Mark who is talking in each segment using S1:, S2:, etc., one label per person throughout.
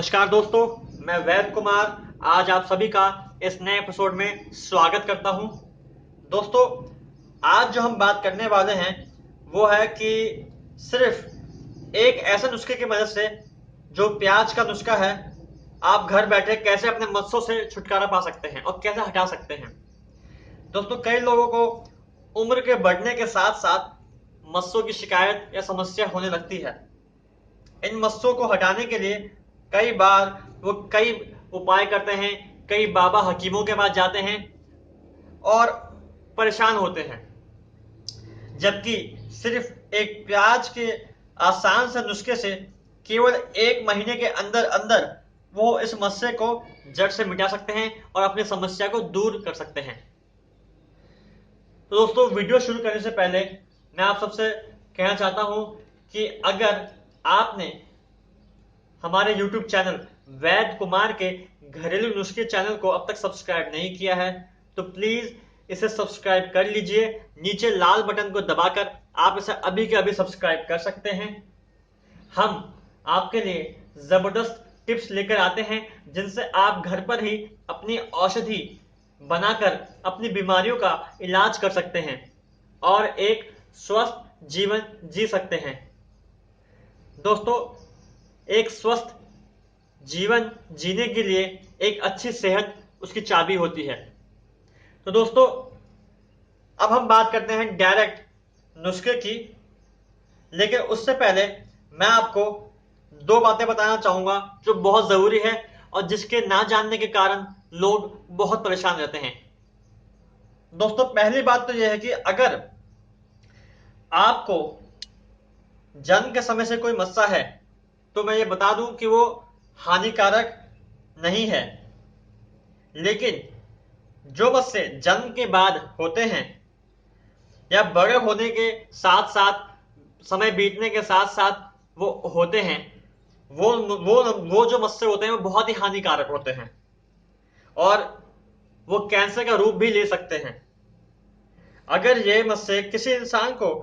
S1: नमस्कार दोस्तों, मैं वैद कुमार आज आप सभी का इस नए एपिसोड में स्वागत करता हूं। दोस्तों, आज जो हम बात करने वाले हैं वो है कि सिर्फ एक ऐसे नुस्खे की मदद से, जो प्याज का नुस्खा है, आप घर बैठे कैसे अपने मस्सों से छुटकारा पा सकते हैं और कैसे हटा सकते हैं। दोस्तों, कई लोगों को उम्र के बढ़ने के साथ साथ मस्सों की शिकायत या समस्या होने लगती है। इन मस्सों को हटाने के लिए कई बार वो कई उपाय करते हैं, कई बाबा हकीमों के पास जाते हैं और परेशान होते हैं, जबकि सिर्फ एक प्याज के आसान से नुस्खे से केवल 1 महीने के अंदर अंदर वो इस मस्से को जड़ से मिटा सकते हैं और अपनी समस्या को दूर कर सकते हैं। तो दोस्तों, वीडियो शुरू करने से पहले मैं आप सबसे कहना चाहता हूं कि अगर आपने हमारे YouTube चैनल वैद कुमार के घरेलू नुस्खे चैनल को अब तक सब्सक्राइब नहीं किया है तो प्लीज इसे सब्सक्राइब कर लीजिए। नीचे लाल बटन को दबाकर आप इसे अभी के अभी सब्सक्राइब कर सकते हैं। हम आपके लिए जबरदस्त टिप्स लेकर आते हैं जिनसे आप घर पर ही अपनी औषधि बनाकर अपनी बीमारियों का इलाज कर सकते हैं और एक स्वस्थ जीवन जी सकते हैं। दोस्तों, एक स्वस्थ जीवन जीने के लिए एक अच्छी सेहत उसकी चाबी होती है। तो दोस्तों, अब हम बात करते हैं डायरेक्ट नुस्खे की, लेकिन उससे पहले मैं आपको 2 बातें बताना चाहूंगा जो बहुत जरूरी है और जिसके ना जानने के कारण लोग बहुत परेशान रहते हैं। दोस्तों, पहली बात तो यह है कि अगर आपको जन्म के समय से कोई मस्सा है तो मैं ये बता दूं कि वो हानिकारक नहीं है, लेकिन जो मस्से जन्म के बाद होते हैं या बड़े होने के साथ साथ, समय बीतने के साथ साथ वो होते हैं, वो जो मस्से होते हैं वो बहुत ही हानिकारक होते हैं और वो कैंसर का रूप भी ले सकते हैं। अगर ये मस्से किसी इंसान को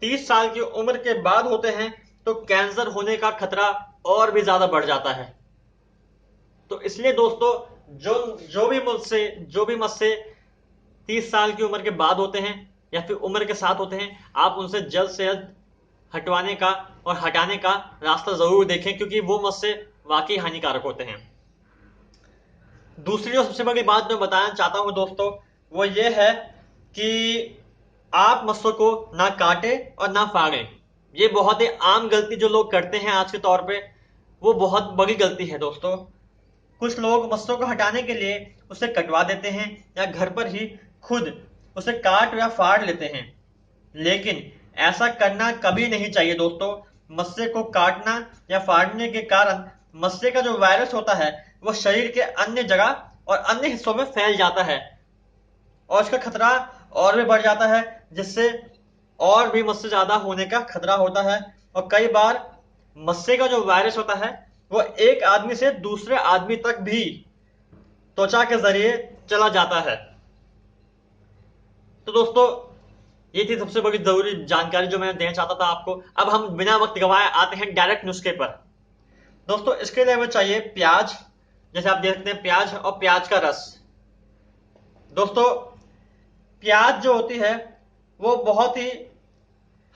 S1: 30 साल की उम्र के बाद होते हैं तो कैंसर होने का खतरा और भी ज्यादा बढ़ जाता है। तो इसलिए दोस्तों, जो भी मस्से 30 साल की उम्र के बाद होते हैं या फिर उम्र के साथ होते हैं, आप उनसे जल्द से जल्द हटवाने का और हटाने का रास्ता जरूर देखें, क्योंकि वो मस्से वाकई हानिकारक होते हैं। दूसरी और सबसे बड़ी बात मैं बताना चाहता हूं दोस्तों, वो ये है कि आप मस्सों को ना काटे और ना फाड़ें। ये बहुत ही आम गलती जो लोग करते हैं आज के तौर पे, वो बहुत बड़ी गलती है दोस्तों। कुछ लोग मस्सों को हटाने के लिए उसे कटवा देते हैं या घर पर ही खुद उसे काट या फाड़ लेते हैं, लेकिन ऐसा करना कभी नहीं चाहिए दोस्तों। मस्से को काटना या फाड़ने के कारण मस्से का जो वायरस होता है वो शरीर के अन्य जगह और अन्य हिस्सों में फैल जाता है और इसका खतरा और भी बढ़ जाता है, जिससे और भी मस्से ज्यादा होने का खतरा होता है। और कई बार मस्से का जो वायरस होता है वो एक आदमी से दूसरे आदमी तक भी त्वचा के जरिए चला जाता है। तो दोस्तों, ये थी सबसे बड़ी जरूरी जानकारी जो मैं देना चाहता था आपको। अब हम बिना वक्त गवाए आते हैं डायरेक्ट नुस्खे पर। दोस्तों, इसके लिए हमें चाहिए प्याज, जैसे आप देख सकते हैं, प्याज और प्याज का रस। दोस्तों, प्याज जो होती है वो बहुत ही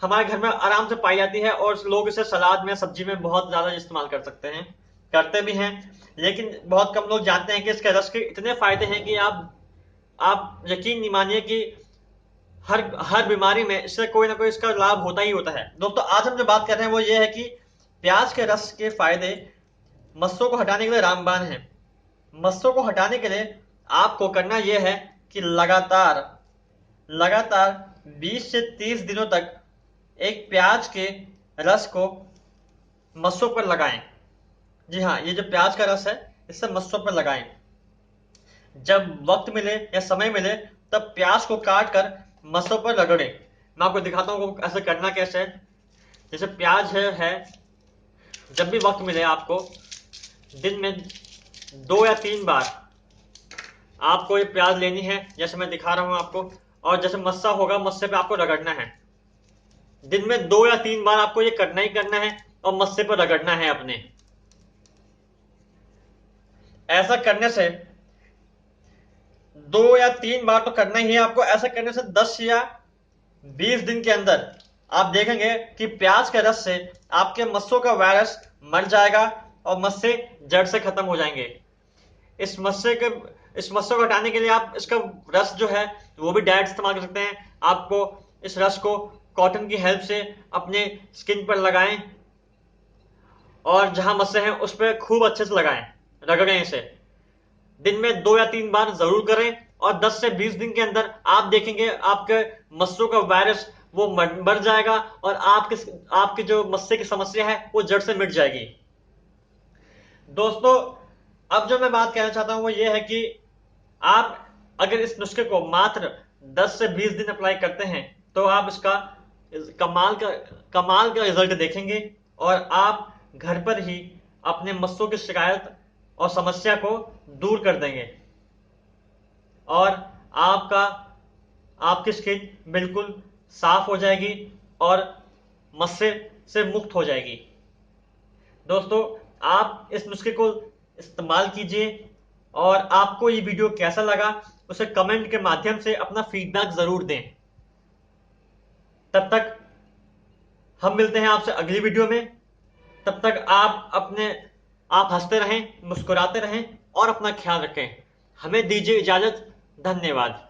S1: हमारे घर में आराम से पाई जाती है और लोग इसे सलाद में, सब्जी में बहुत ज्यादा इस्तेमाल कर सकते हैं, करते भी हैं। लेकिन बहुत कम लोग जानते हैं कि इसके रस के इतने फायदे हैं कि आप यकीन नहीं मानिए कि हर हर बीमारी में इससे कोई ना कोई इसका लाभ होता ही होता है। दोस्तों, आज हम जो बात कर रहे हैं वो ये है कि प्याज के रस के फायदे मस्सों को हटाने के लिए रामबाण है। मस्सों को हटाने के लिए आपको करना यह है कि लगातार 20 से 30 दिनों तक एक प्याज के रस को मस्सों पर लगाएं। जी हाँ, ये जो प्याज का रस है इससे मस्सों पर लगाएं। जब वक्त मिले या समय मिले तब प्याज को काट कर मस्सों पर रगड़ें। मैं आपको दिखाता हूँ ऐसे करना कैसे है। जैसे प्याज है, जब भी वक्त मिले आपको दिन में 2 या 3 बार आपको ये प्याज लेनी है, जैसे मैं दिखा रहा हूं आपको, और जैसे मस्सा होगा मस्से पे आपको रगड़ना है। दिन में 2 या 3 बार आपको ये करना ही करना है और मस्से पर रगड़ना है अपने। ऐसा करने से 2 या 3 बार तो करना ही है आपको। ऐसा करने से 10 या 20 दिन के अंदर आप देखेंगे कि प्याज के रस से आपके मस्सों का वायरस मर जाएगा और मस्से जड़ से खत्म हो जाएंगे। इस मस्से को हटाने के लिए आप इसका रस जो है वो भी डायरेक्ट इस्तेमाल कर सकते हैं। आपको इस रस को कॉटन की हेल्प से अपने स्किन पर लगाएं और जहां मस्से हैं उस पर खूब अच्छे से लगाएं, रगड़ें इसे। दिन में 2 या 3 बार जरूर करें और 10 से 20 दिन के अंदर आप देखेंगे आपके मस्सों का वायरस वो मर जाएगा और आपके जो मस्से की समस्या है वो जड़ से मिट जाएगी। दोस्तों, अब जो मैं बात कहना चाहता हूं वो ये है कि आप अगर इस नुस्खे को मात्र 10 से 20 दिन अप्लाई करते हैं तो आप इसका कमाल का रिजल्ट देखेंगे और आप घर पर ही अपने मस्सों की शिकायत और समस्या को दूर कर देंगे और आपकी स्किन बिल्कुल साफ हो जाएगी और मस्से से मुक्त हो जाएगी। दोस्तों, आप इस नुस्खे को इस्तेमाल कीजिए और आपको ये वीडियो कैसा लगा उसे कमेंट के माध्यम से अपना फीडबैक जरूर दें। तब तक हम मिलते हैं आपसे अगली वीडियो में। तब तक आप हंसते रहें, मुस्कुराते रहें और अपना ख्याल रखें। हमें दीजिए इजाजत। धन्यवाद।